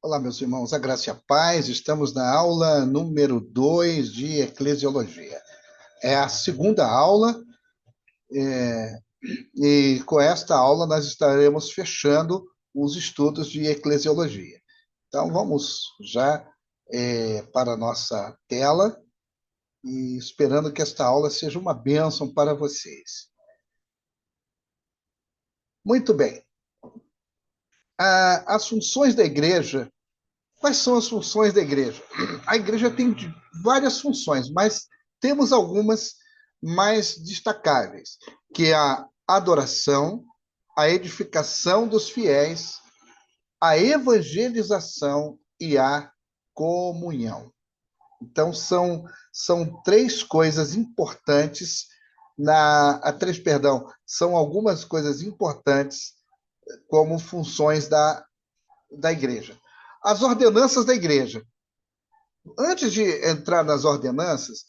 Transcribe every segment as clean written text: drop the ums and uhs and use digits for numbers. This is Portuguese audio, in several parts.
Olá, meus irmãos, a graça e a paz. Estamos na aula número 2 de Eclesiologia. É a segunda aula, e com esta aula nós estaremos fechando os estudos de Eclesiologia. Então, vamos já para a nossa tela e esperando que esta aula seja uma bênção para vocês. Muito bem. As funções da igreja. Quais são as funções da igreja? A igreja tem várias funções, mas temos algumas mais destacáveis, que é a adoração, a edificação dos fiéis, a evangelização e a comunhão. Então, são três coisas importantes são algumas coisas importantes como funções da igreja. As ordenanças da igreja. Antes de entrar nas ordenanças,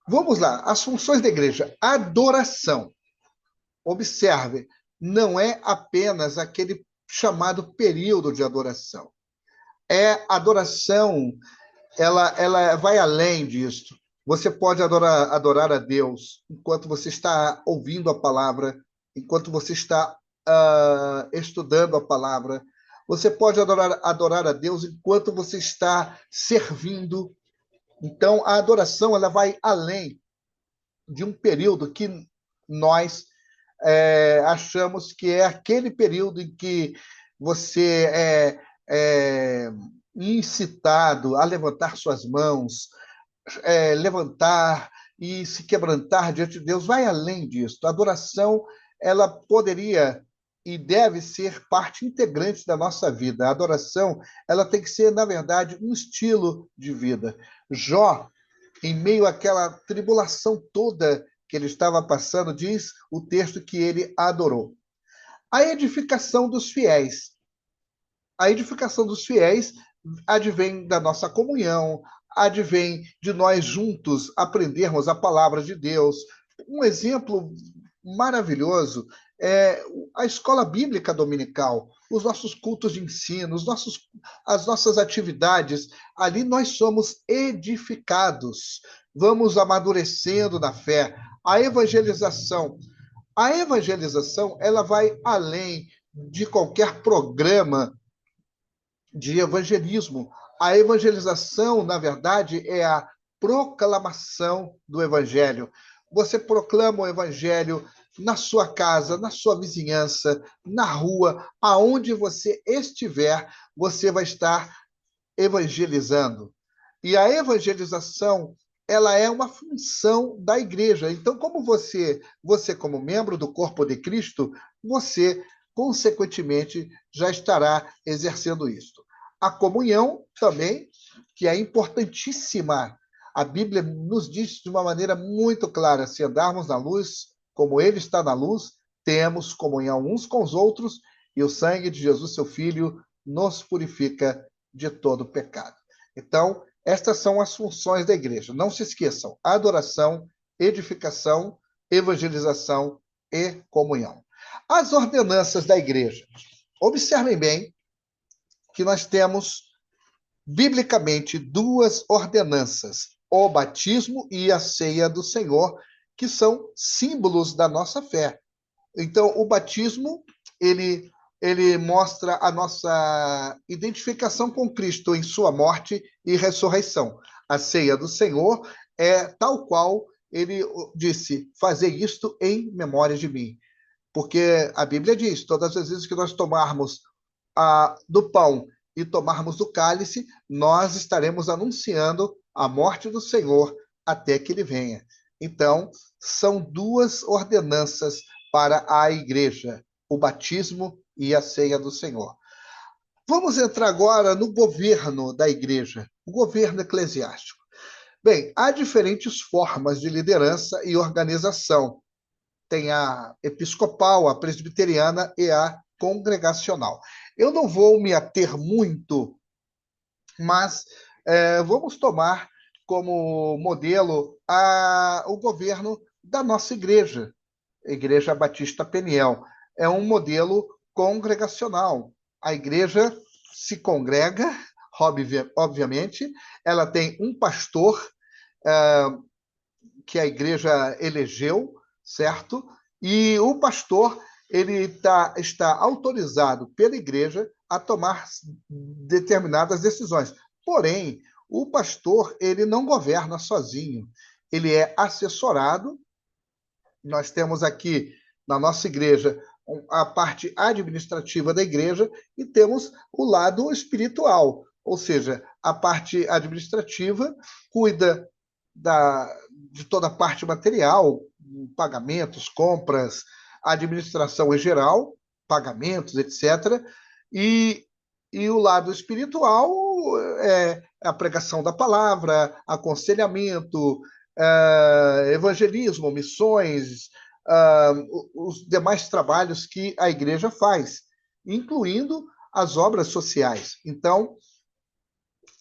vamos lá. As funções da igreja. Adoração. Observe, não é apenas aquele chamado período de adoração. Adoração, ela vai além disso. Você pode adorar a Deus enquanto você está ouvindo a palavra, enquanto você está estudando a palavra. Você pode adorar a Deus enquanto você está servindo. Então, a adoração ela vai além de um período que nós achamos que é aquele período em que você é incitado a levantar suas mãos, levantar e se quebrantar diante de Deus. Vai além disso. A adoração ela poderia e deve ser parte integrante da nossa vida. A adoração ela tem que ser, na verdade, um estilo de vida. Jó, em meio àquela tribulação toda que ele estava passando, diz o texto que ele adorou. A edificação dos fiéis. A edificação dos fiéis advém da nossa comunhão, advém de nós juntos aprendermos a palavra de Deus. Um exemplo maravilhoso é a escola bíblica dominical, os nossos cultos de ensino, as nossas atividades. Ali nós somos edificados, vamos amadurecendo na fé. A evangelização, ela vai além de qualquer programa de evangelismo. A evangelização, na verdade, é a proclamação do evangelho. Você proclama o evangelho na sua casa, na sua vizinhança, na rua, aonde você estiver, você vai estar evangelizando. E a evangelização, ela é uma função da igreja. Então, como você como membro do corpo de Cristo, você consequentemente já estará exercendo isso. A comunhão também, que é importantíssima. A Bíblia nos diz de uma maneira muito clara: se andarmos na luz, como Ele está na luz, temos comunhão uns com os outros, e o sangue de Jesus, seu Filho, nos purifica de todo pecado. Então, estas são as funções da igreja. Não se esqueçam: adoração, edificação, evangelização e comunhão. As ordenanças da igreja. Observem bem que nós temos, biblicamente, duas ordenanças: o batismo e a ceia do Senhor, que são símbolos da nossa fé. Então, o batismo, ele mostra a nossa identificação com Cristo em sua morte e ressurreição. A ceia do Senhor é tal qual ele disse: fazer isto em memória de mim. Porque a Bíblia diz: todas as vezes que nós tomarmos do pão e tomarmos do cálice, nós estaremos anunciando a morte do Senhor até que ele venha. Então, são duas ordenanças para a igreja: o batismo e a ceia do Senhor. Vamos entrar agora no governo da igreja, o governo eclesiástico. Bem, há diferentes formas de liderança e organização. Tem a episcopal, a presbiteriana e a congregacional. Eu não vou me ater muito, mas vamos tomar como modelo o governo da nossa igreja, a Igreja Batista Peniel. É um modelo congregacional. A igreja se congrega, obviamente, ela tem um pastor que a igreja elegeu, certo? E o pastor está autorizado pela igreja a tomar determinadas decisões. Porém, o pastor ele não governa sozinho, ele é assessorado. Nós temos aqui na nossa igreja a parte administrativa da igreja e temos o lado espiritual, ou seja, a parte administrativa cuida de toda a parte material, pagamentos, compras, administração em geral, pagamentos, etc. E, e o lado espiritual é a pregação da palavra, aconselhamento, evangelismo, missões, os demais trabalhos que a igreja faz, incluindo as obras sociais. Então,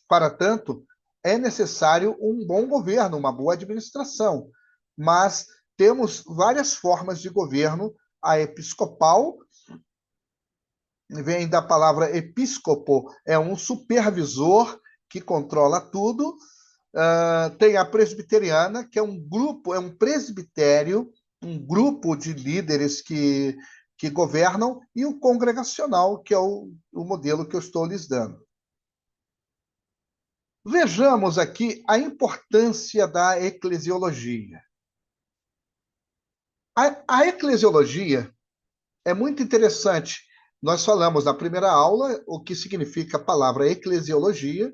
para tanto, é necessário um bom governo, uma boa administração, mas temos várias formas de governo. A episcopal vem da palavra episcopo, é um supervisor que controla tudo. Tem a presbiteriana, que é um grupo, é um presbitério, um grupo de líderes que governam, e o congregacional, que é o modelo que eu estou lhes dando. Vejamos aqui a importância da eclesiologia. A eclesiologia é muito interessante. Nós falamos na primeira aula o que significa a palavra eclesiologia,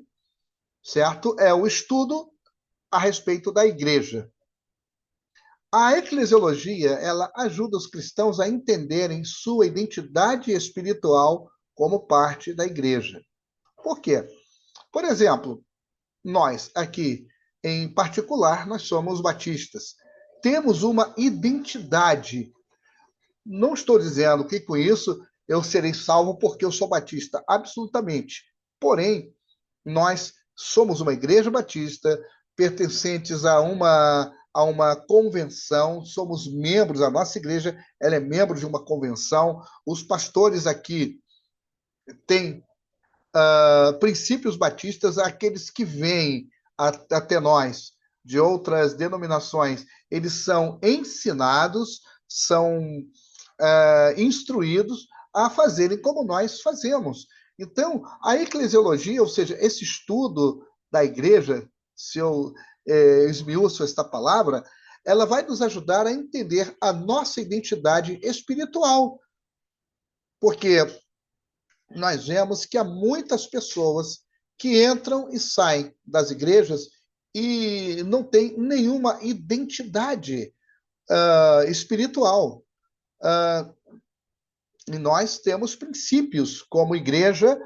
certo? É o estudo a respeito da igreja. A eclesiologia, ela ajuda os cristãos a entenderem sua identidade espiritual como parte da igreja. Por quê? Por exemplo, nós aqui, em particular, nós somos batistas. Temos uma identidade. Não estou dizendo que com isso eu serei salvo porque eu sou batista. Absolutamente. Porém, nós somos uma igreja batista, pertencentes a uma convenção, somos membros, a nossa igreja ela é membro de uma convenção. Os pastores aqui têm princípios batistas. Aqueles que vêm até nós de outras denominações, eles são ensinados, são instruídos a fazerem como nós fazemos. Então, a eclesiologia, ou seja, esse estudo da igreja, se eu esmiuço esta palavra, ela vai nos ajudar a entender a nossa identidade espiritual. Porque nós vemos que há muitas pessoas que entram e saem das igrejas e não têm nenhuma identidade espiritual. E nós temos princípios como igreja.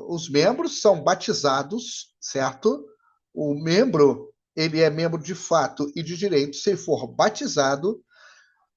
Os membros são batizados, certo? O membro, ele é membro de fato e de direito se ele for batizado,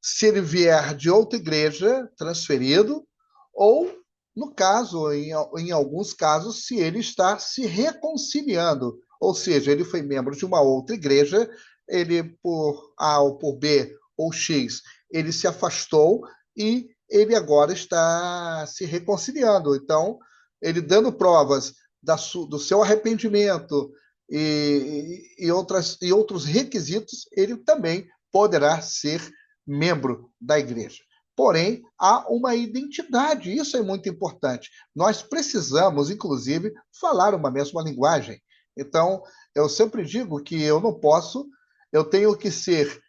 se ele vier de outra igreja, transferido, ou, no caso, em alguns casos, se ele está se reconciliando, ou seja, ele foi membro de uma outra igreja, ele, por A ou por B ou X, ele se afastou e ele agora está se reconciliando. Então, ele dando provas do seu arrependimento e outros requisitos, ele também poderá ser membro da igreja. Porém, há uma identidade, isso é muito importante. Nós precisamos, inclusive, falar uma mesma linguagem. Então, eu sempre digo que eu não posso, eu tenho que ser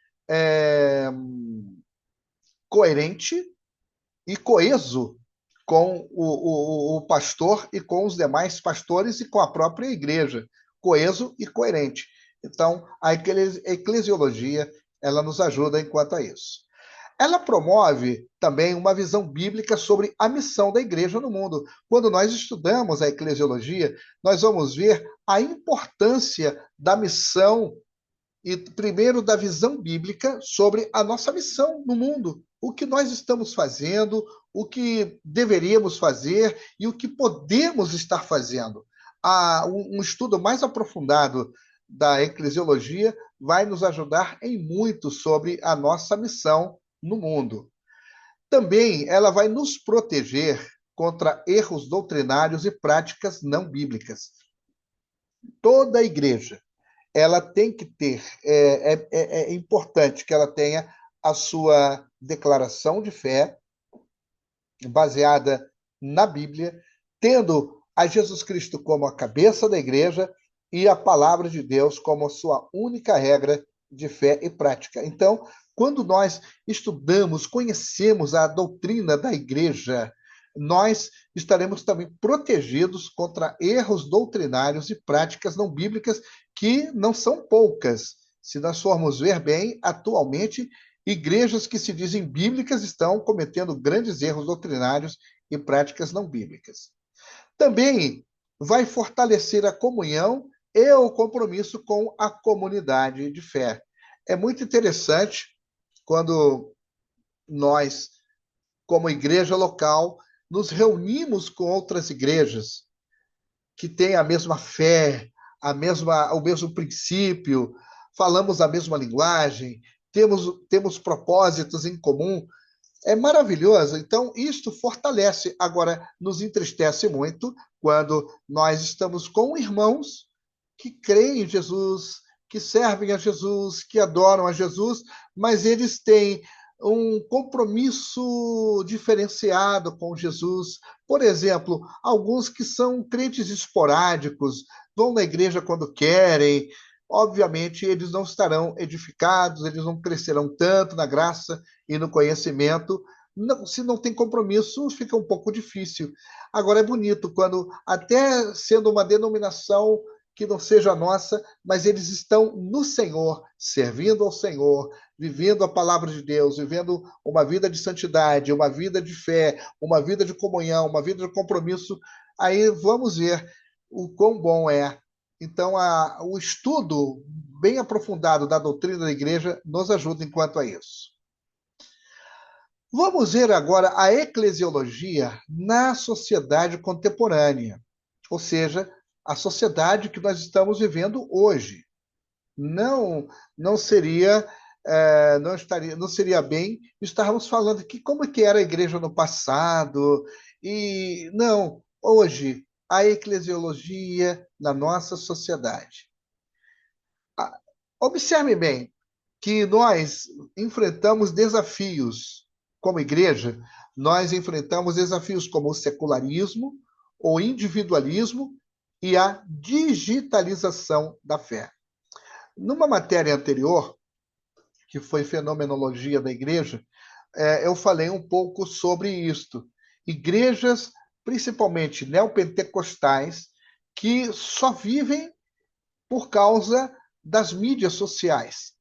coerente e coeso com o pastor e com os demais pastores e com a própria igreja. Coeso e coerente. Então, a eclesiologia, ela nos ajuda enquanto a isso. Ela promove também uma visão bíblica sobre a missão da igreja no mundo. Quando nós estudamos a eclesiologia, nós vamos ver a importância da missão e, primeiro, da visão bíblica sobre a nossa missão no mundo. O que nós estamos fazendo, o que deveríamos fazer e o que podemos estar fazendo. Um estudo mais aprofundado da eclesiologia vai nos ajudar em muito sobre a nossa missão no mundo. Também ela vai nos proteger contra erros doutrinários e práticas não bíblicas. Toda a igreja, ela tem que ter, é importante que ela tenha a sua declaração de fé baseada na Bíblia, tendo a Jesus Cristo como a cabeça da igreja e a palavra de Deus como a sua única regra de fé e prática. Então, quando nós estudamos, conhecemos a doutrina da igreja, nós estaremos também protegidos contra erros doutrinários e práticas não bíblicas, que não são poucas. Se nós formos ver bem, atualmente, igrejas que se dizem bíblicas estão cometendo grandes erros doutrinários e práticas não bíblicas. Também vai fortalecer a comunhão e o compromisso com a comunidade de fé. É muito interessante quando nós, como igreja local, nos reunimos com outras igrejas que têm a mesma fé, o mesmo princípio, falamos a mesma linguagem, temos propósitos em comum. É maravilhoso. Então, isto fortalece. Agora, nos entristece muito quando nós estamos com irmãos que creem em Jesus, que servem a Jesus, que adoram a Jesus, mas eles têm um compromisso diferenciado com Jesus. Por exemplo, alguns que são crentes esporádicos, vão na igreja quando querem, obviamente eles não estarão edificados, eles não crescerão tanto na graça e no conhecimento. Não, se não tem compromisso, fica um pouco difícil. Agora, é bonito quando, até sendo uma denominação que não seja nossa, mas eles estão no Senhor, servindo ao Senhor, vivendo a palavra de Deus, vivendo uma vida de santidade, uma vida de fé, uma vida de comunhão, uma vida de compromisso. Aí vamos ver o quão bom é. Então, o estudo bem aprofundado da doutrina da igreja nos ajuda enquanto a isso. Vamos ver agora a eclesiologia na sociedade contemporânea, ou seja, a sociedade que nós estamos vivendo hoje. Não seria não seria bem estarmos falando que como que era a igreja no passado e não, hoje a eclesiologia na nossa sociedade. Observe bem que nós enfrentamos desafios como igreja, nós enfrentamos desafios como o secularismo, o individualismo e a digitalização da fé. Numa matéria anterior, que foi Fenomenologia da Igreja, eu falei um pouco sobre isto. Igrejas, principalmente neopentecostais, que só vivem por causa das mídias sociais.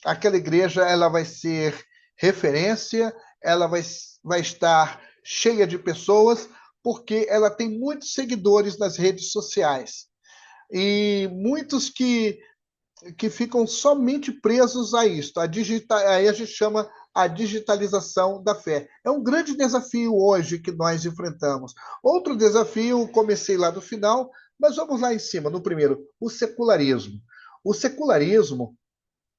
Aquela igreja ela vai ser referência, ela vai estar cheia de pessoas, porque ela tem muitos seguidores nas redes sociais. E muitos que ficam somente presos a isto. Aí a gente chama a digitalização da fé. É um grande desafio hoje que nós enfrentamos. Outro desafio, comecei lá do final, mas vamos lá em cima, no primeiro, o secularismo. O secularismo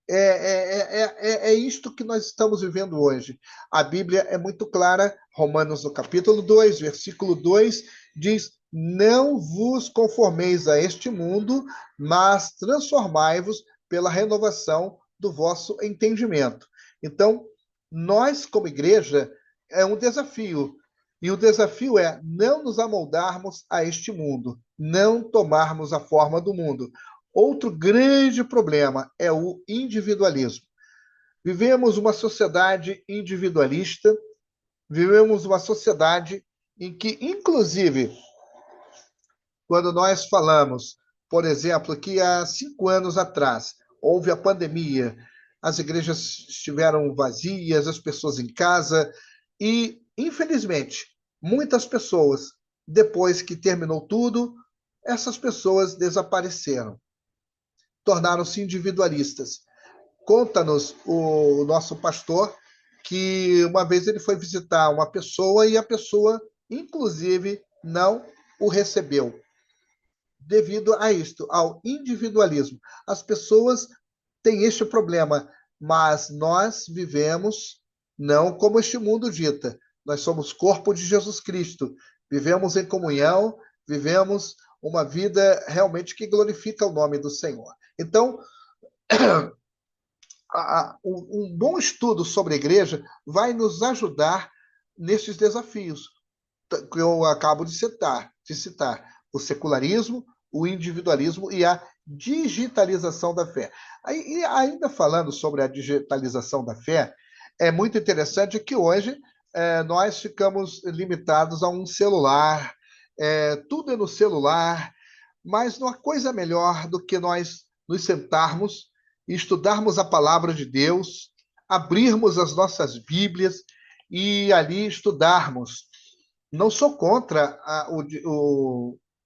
é isto que nós estamos vivendo hoje. A Bíblia é muito clara, Romanos, no capítulo 2, versículo 2, diz: não vos conformeis a este mundo, mas transformai-vos pela renovação do vosso entendimento. Então, nós, como igreja, é um desafio. E o desafio é não nos amoldarmos a este mundo, não tomarmos a forma do mundo. Outro grande problema é o individualismo. Vivemos uma sociedade individualista, vivemos uma sociedade em que, inclusive, quando nós falamos, por exemplo, que há 5 anos atrás houve a pandemia, as igrejas estiveram vazias, as pessoas em casa, e, infelizmente, muitas pessoas, depois que terminou tudo, essas pessoas desapareceram, tornaram-se individualistas. Conta-nos o nosso pastor que uma vez ele foi visitar uma pessoa e a pessoa, inclusive, não o recebeu. Devido a isto, ao individualismo. As pessoas têm este problema, mas nós vivemos não como este mundo dita. Nós somos corpo de Jesus Cristo. Vivemos em comunhão, vivemos uma vida realmente que glorifica o nome do Senhor. Então, um bom estudo sobre a igreja vai nos ajudar nesses desafios que eu acabo de citar o secularismo, o individualismo e a digitalização da fé. E ainda falando sobre a digitalização da fé, é muito interessante que hoje nós ficamos limitados a um celular, tudo é no celular, mas não há coisa melhor do que nós nos sentarmos e estudarmos a palavra de Deus, abrirmos as nossas Bíblias e ali estudarmos. Não sou contra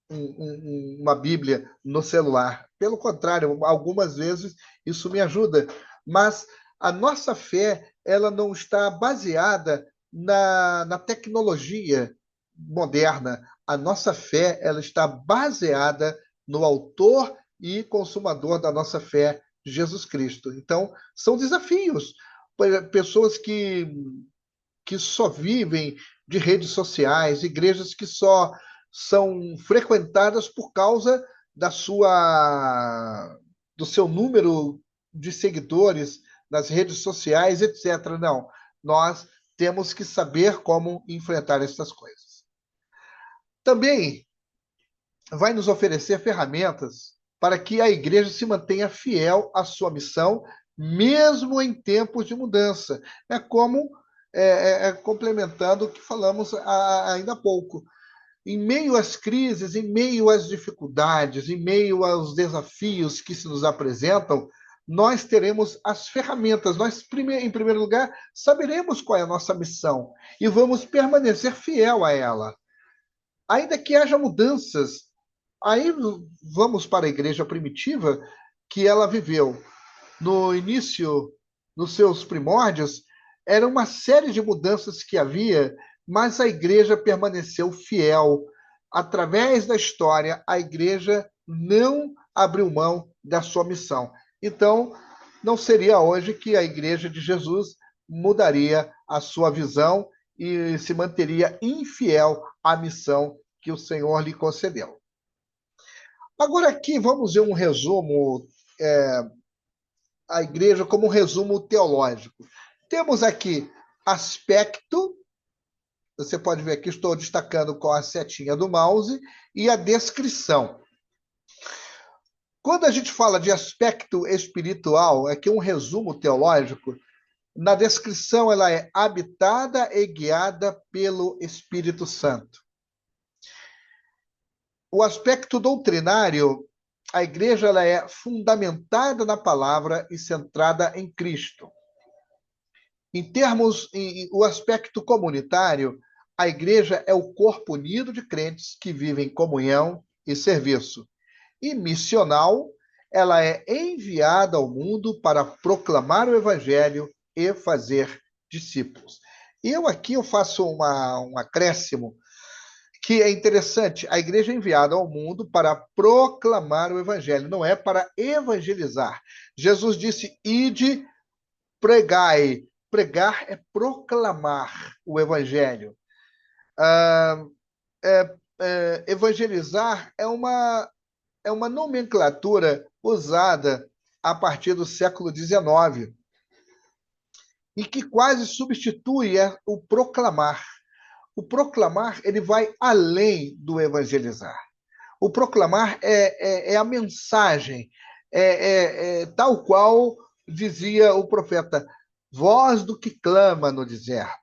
uma Bíblia no celular. Pelo contrário, algumas vezes isso me ajuda. Mas a nossa fé, ela não está baseada na tecnologia moderna. A nossa fé, ela está baseada no autor e consumador da nossa fé, Jesus Cristo. Então, são desafios. Pessoas que só vivem de redes sociais, igrejas que só são frequentadas por causa do seu número de seguidores nas redes sociais, etc. Não, nós temos que saber como enfrentar essas coisas. Também vai nos oferecer ferramentas para que a igreja se mantenha fiel à sua missão, mesmo em tempos de mudança. É como complementando o que falamos ainda há pouco. Em meio às crises, em meio às dificuldades, em meio aos desafios que se nos apresentam, nós teremos as ferramentas. Nós, em primeiro lugar, saberemos qual é a nossa missão e vamos permanecer fiel a ela. Ainda que haja mudanças, aí vamos para a igreja primitiva que ela viveu. No início, nos seus primórdios, era uma série de mudanças que havia, mas a igreja permaneceu fiel. Através da história, a igreja não abriu mão da sua missão. Então, não seria hoje que a igreja de Jesus mudaria a sua visão e se manteria infiel à missão que o Senhor lhe concedeu. Agora aqui vamos ver um resumo, a igreja como um resumo teológico. Temos aqui aspecto, você pode ver aqui, estou destacando com a setinha do mouse, e a descrição. Quando a gente fala de aspecto espiritual, aqui um resumo teológico, na descrição ela é habitada e guiada pelo Espírito Santo. O aspecto doutrinário, a igreja ela é fundamentada na palavra e centrada em Cristo. O aspecto comunitário, a igreja é o corpo unido de crentes que vivem em comunhão e serviço. E missional, ela é enviada ao mundo para proclamar o evangelho e fazer discípulos. Eu faço um acréscimo que é interessante. A igreja é enviada ao mundo para proclamar o evangelho, não é para evangelizar. Jesus disse, ide, pregai. Pregar é proclamar o evangelho. Evangelizar é uma nomenclatura usada a partir do século XIX e que quase substitui o proclamar. O proclamar ele vai além do evangelizar. O proclamar é a mensagem, tal qual dizia o profeta, voz do que clama no deserto.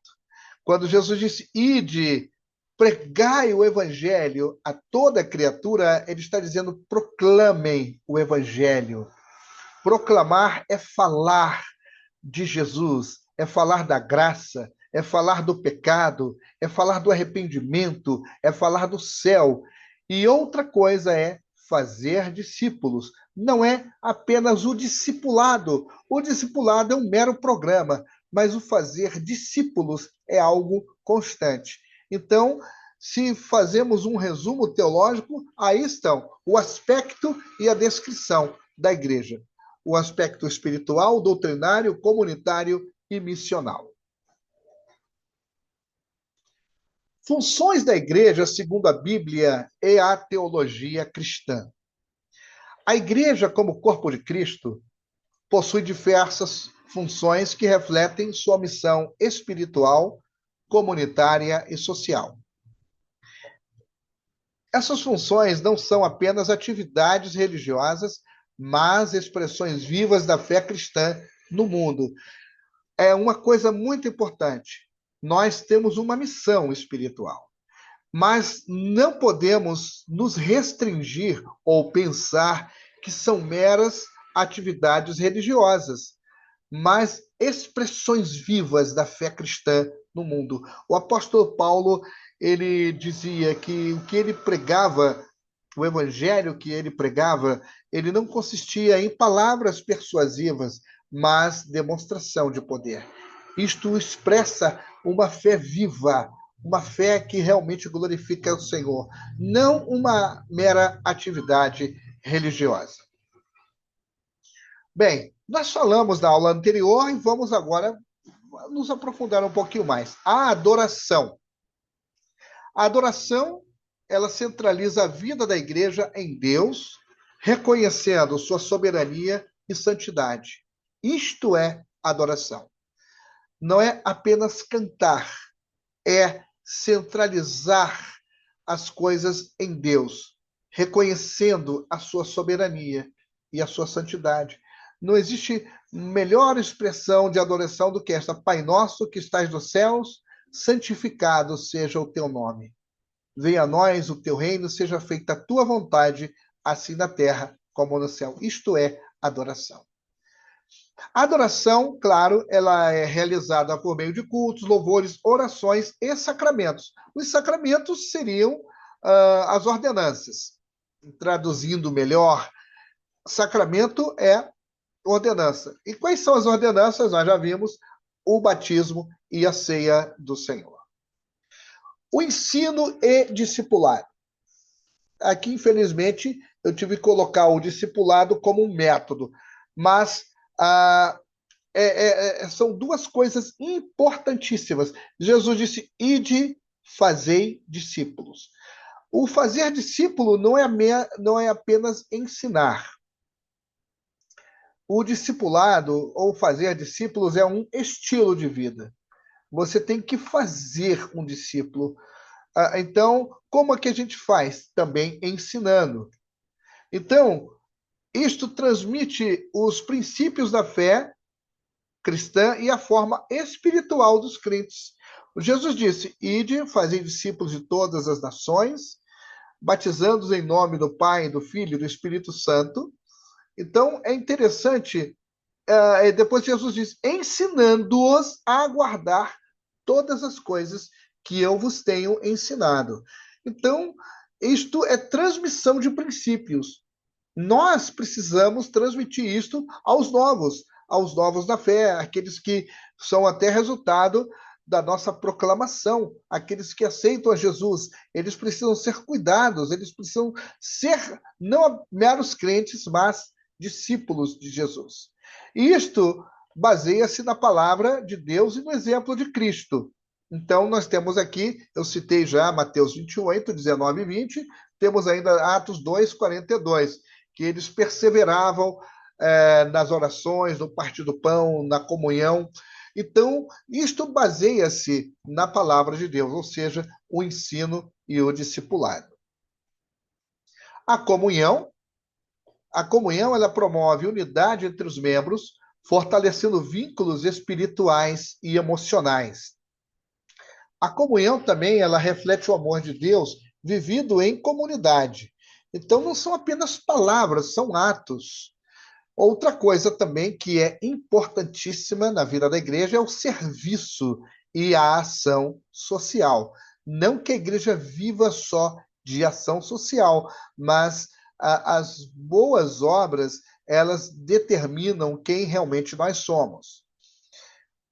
Quando Jesus disse, ide, pregai o evangelho a toda criatura, ele está dizendo, proclamem o evangelho. Proclamar é falar de Jesus, é falar da graça, é falar do pecado, é falar do arrependimento, é falar do céu. E outra coisa é fazer discípulos. Não é apenas o discipulado. O discipulado é um mero programa, mas o fazer discípulos é algo constante. Então, se fazemos um resumo teológico, aí estão o aspecto e a descrição da igreja. O aspecto espiritual, doutrinário, comunitário e missional. Funções da igreja, segundo a Bíblia, e a teologia cristã. A igreja, como corpo de Cristo, possui diversas funções que refletem sua missão espiritual, comunitária e social. Essas funções não são apenas atividades religiosas, mas expressões vivas da fé cristã no mundo. É uma coisa muito importante. Nós temos uma missão espiritual, mas não podemos nos restringir ou pensar que são meras atividades religiosas, mas expressões vivas da fé cristã no mundo. O apóstolo Paulo, ele dizia que o que ele pregava, o evangelho que ele pregava, ele não consistia em palavras persuasivas, mas demonstração de poder. Isto expressa uma fé viva, uma fé que realmente glorifica o Senhor, não uma mera atividade religiosa. Bem, nós falamos na aula anterior e vamos agora nos aprofundar um pouquinho mais. A adoração. A adoração, ela centraliza a vida da igreja em Deus, reconhecendo sua soberania e santidade. Isto é adoração. Não é apenas cantar, é centralizar as coisas em Deus, reconhecendo a sua soberania e a sua santidade. Não existe melhor expressão de adoração do que esta: Pai nosso que estás nos céus, santificado seja o teu nome. Venha a nós o teu reino, seja feita a tua vontade, assim na terra como no céu. Isto é adoração. A adoração, claro, ela é realizada por meio de cultos, louvores, orações e sacramentos. Os sacramentos seriam as ordenanças. Traduzindo melhor, sacramento é ordenança. E quais são as ordenanças? Nós já vimos: o batismo e a ceia do Senhor. O ensino e discipulado. Aqui, infelizmente, eu tive que colocar o discipulado como um método, mas são duas coisas importantíssimas. Jesus disse: ide, fazei discípulos. O fazer discípulo não é apenas ensinar. O discipulado, ou fazer discípulos, é um estilo de vida. Você tem que fazer um discípulo. Então, como é que a gente faz? Também ensinando. Então, isto transmite os princípios da fé cristã e a forma espiritual dos crentes. Jesus disse: ide, fazei discípulos de todas as nações, batizando-os em nome do Pai, do Filho e do Espírito Santo. Então, é interessante, depois Jesus diz: ensinando-os a guardar todas as coisas que eu vos tenho ensinado. Então, isto é transmissão de princípios. Nós precisamos transmitir isto aos novos da fé, aqueles que são até resultado da nossa proclamação, aqueles que aceitam a Jesus. Eles precisam ser cuidados, eles precisam ser não meros crentes, mas discípulos de Jesus. E isto baseia-se na palavra de Deus e no exemplo de Cristo. Então, nós temos aqui, eu citei já Mateus 28, 19 e 20, temos ainda Atos 2, 42, que eles perseveravam nas orações, no partir do pão, na comunhão. Então, isto baseia-se na palavra de Deus, ou seja, o ensino e o discipulado. A comunhão ela promove unidade entre os membros, fortalecendo vínculos espirituais e emocionais. A comunhão também, ela reflete o amor de Deus vivido em comunidade. Então, não são apenas palavras, são atos. Outra coisa também que é importantíssima na vida da igreja é o serviço e a ação social. Não que a igreja viva só de ação social, mas as boas obras, elas determinam quem realmente nós somos.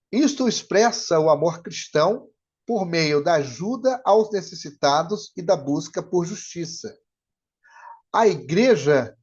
Isto expressa o amor cristão por meio da ajuda aos necessitados e da busca por justiça. A igreja,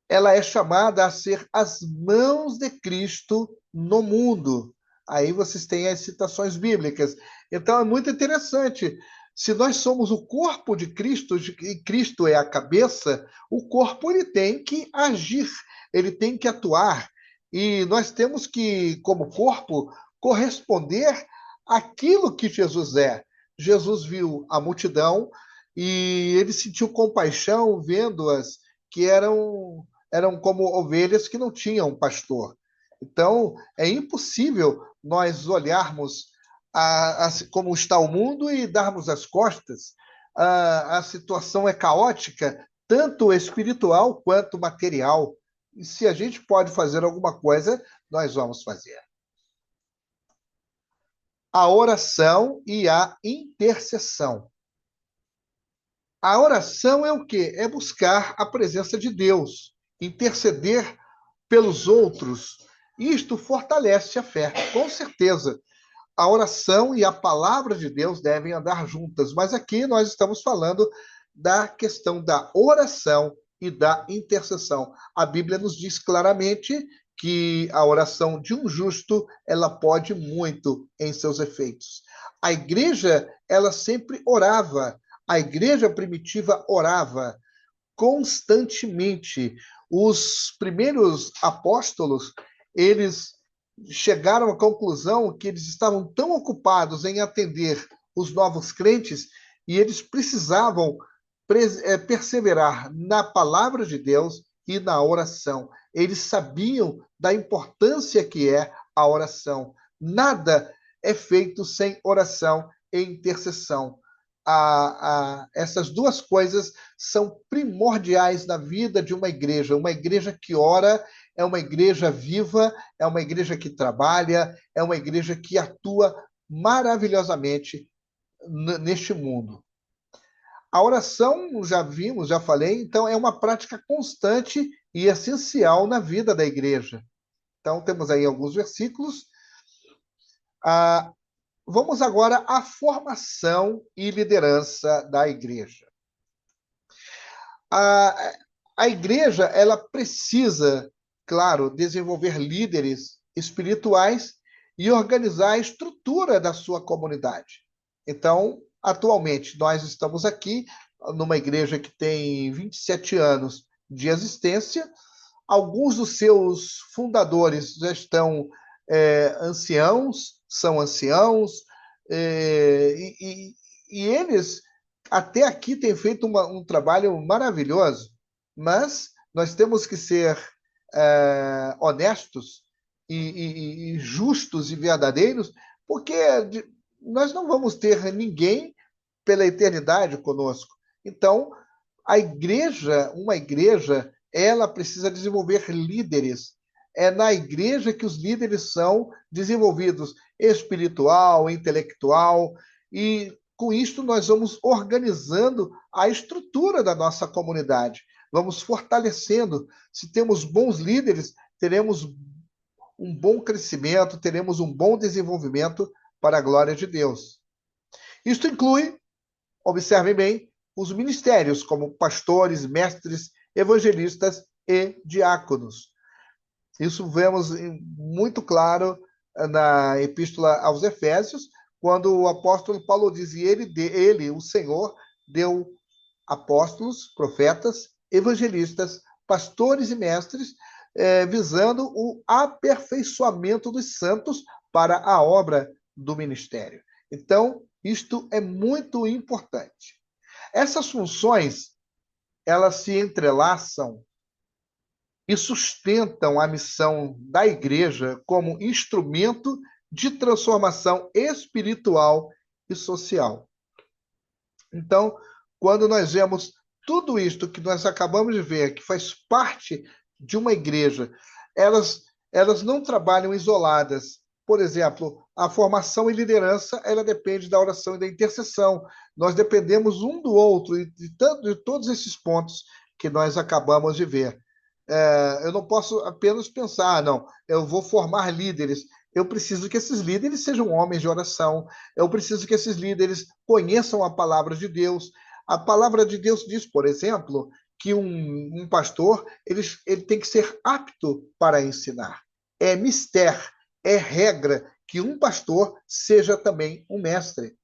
ela é chamada a ser as mãos de Cristo no mundo. Aí vocês têm as citações bíblicas. Então é muito interessante. Se nós somos o corpo de Cristo e Cristo é a cabeça, o corpo ele tem que agir, ele tem que atuar. E nós temos que, como corpo, corresponder àquilo que Jesus é. Jesus viu a multidão e ele sentiu compaixão vendo-as que eram como ovelhas que não tinham pastor. Então, é impossível nós olharmos como está o mundo e darmos as costas. A situação é caótica, tanto espiritual quanto material. E se a gente pode fazer alguma coisa, nós vamos fazer. A oração e a intercessão. A oração é o quê? É buscar a presença de Deus, interceder pelos outros. Isto fortalece a fé, com certeza. A oração e a palavra de Deus devem andar juntas, mas aqui nós estamos falando da questão da oração e da intercessão. A Bíblia nos diz claramente que a oração de um justo, ela pode muito em seus efeitos. A igreja, ela sempre orava. A igreja primitiva orava constantemente. Os primeiros apóstolos, eles chegaram à conclusão que eles estavam tão ocupados em atender os novos crentes e eles precisavam perseverar na palavra de Deus e na oração. Eles sabiam da importância que é a oração. Nada é feito sem oração e intercessão. Essas duas coisas são primordiais na vida de uma igreja. Uma igreja que ora é uma igreja viva, é uma igreja que trabalha, é uma igreja que atua maravilhosamente neste mundo. A oração, já vimos, já falei, então é uma prática constante e essencial na vida da igreja. Então, temos aí alguns versículos. Vamos agora à formação e liderança da igreja. A igreja, ela precisa, claro, desenvolver líderes espirituais e organizar a estrutura da sua comunidade. Então, atualmente, nós estamos aqui numa igreja que tem 27 anos de existência. Alguns dos seus fundadores já estão são anciãos, e eles até aqui têm feito um trabalho maravilhoso, mas nós temos que ser honestos e justos e verdadeiros, porque nós não vamos ter ninguém pela eternidade conosco. Então, uma igreja, ela precisa desenvolver líderes. É na igreja que os líderes são desenvolvidos espiritual, intelectual, e com isso nós vamos organizando a estrutura da nossa comunidade, vamos fortalecendo. Se temos bons líderes, teremos um bom crescimento, teremos um bom desenvolvimento para a glória de Deus. Isto inclui, observem bem, os ministérios, como pastores, mestres, evangelistas e diáconos. Isso vemos muito claro na Epístola aos Efésios, quando o apóstolo Paulo diz, e ele, o Senhor, deu apóstolos, profetas, evangelistas, pastores e mestres, visando o aperfeiçoamento dos santos para a obra do ministério. Então, isto é muito importante. Essas funções, elas se entrelaçam e sustentam a missão da igreja como instrumento de transformação espiritual e social. Então, quando nós vemos tudo isto que nós acabamos de ver, que faz parte de uma igreja, elas não trabalham isoladas. Por exemplo, a formação e liderança, ela depende da oração e da intercessão. Nós dependemos um do outro e de todos esses pontos que nós acabamos de ver. Eu não posso apenas pensar, não, eu vou formar líderes. Eu preciso que esses líderes sejam homens de oração. Eu preciso que esses líderes conheçam a palavra de Deus. A palavra de Deus diz, por exemplo, que um pastor ele tem que ser apto para ensinar. É mister, é regra que um pastor seja também um mestre.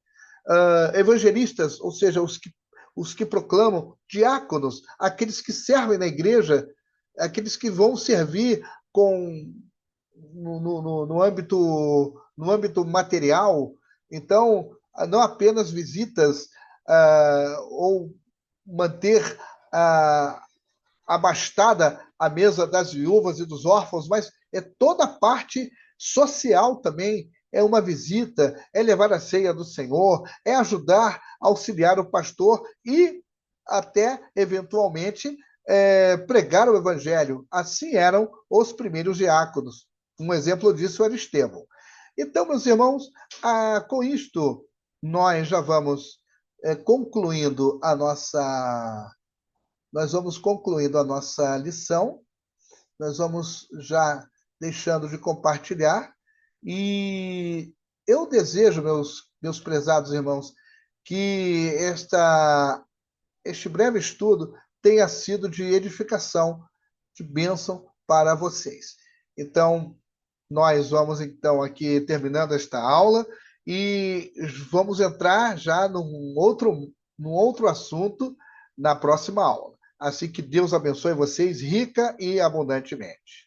Evangelistas, ou seja, os que proclamam, diáconos, aqueles que servem na igreja, aqueles que vão servir com no âmbito material. Então, não apenas visitas ou manter uh, abastada a mesa das viúvas e dos órfãos, mas é toda a parte social também. É uma visita, é levar a ceia do Senhor, é ajudar, auxiliar o pastor e até, eventualmente, pregar o evangelho. Assim eram os primeiros diáconos. Um exemplo disso era Estevão. Então, meus irmãos, com isto, nós já vamos concluindo a nossa nós vamos concluindo a nossa lição, nós vamos já deixando de compartilhar, e eu desejo, meus prezados irmãos, que este breve estudo tenha sido de edificação, de bênção para vocês. Então, nós vamos então aqui terminando esta aula e vamos entrar já num outro assunto na próxima aula. Assim que Deus abençoe vocês rica e abundantemente.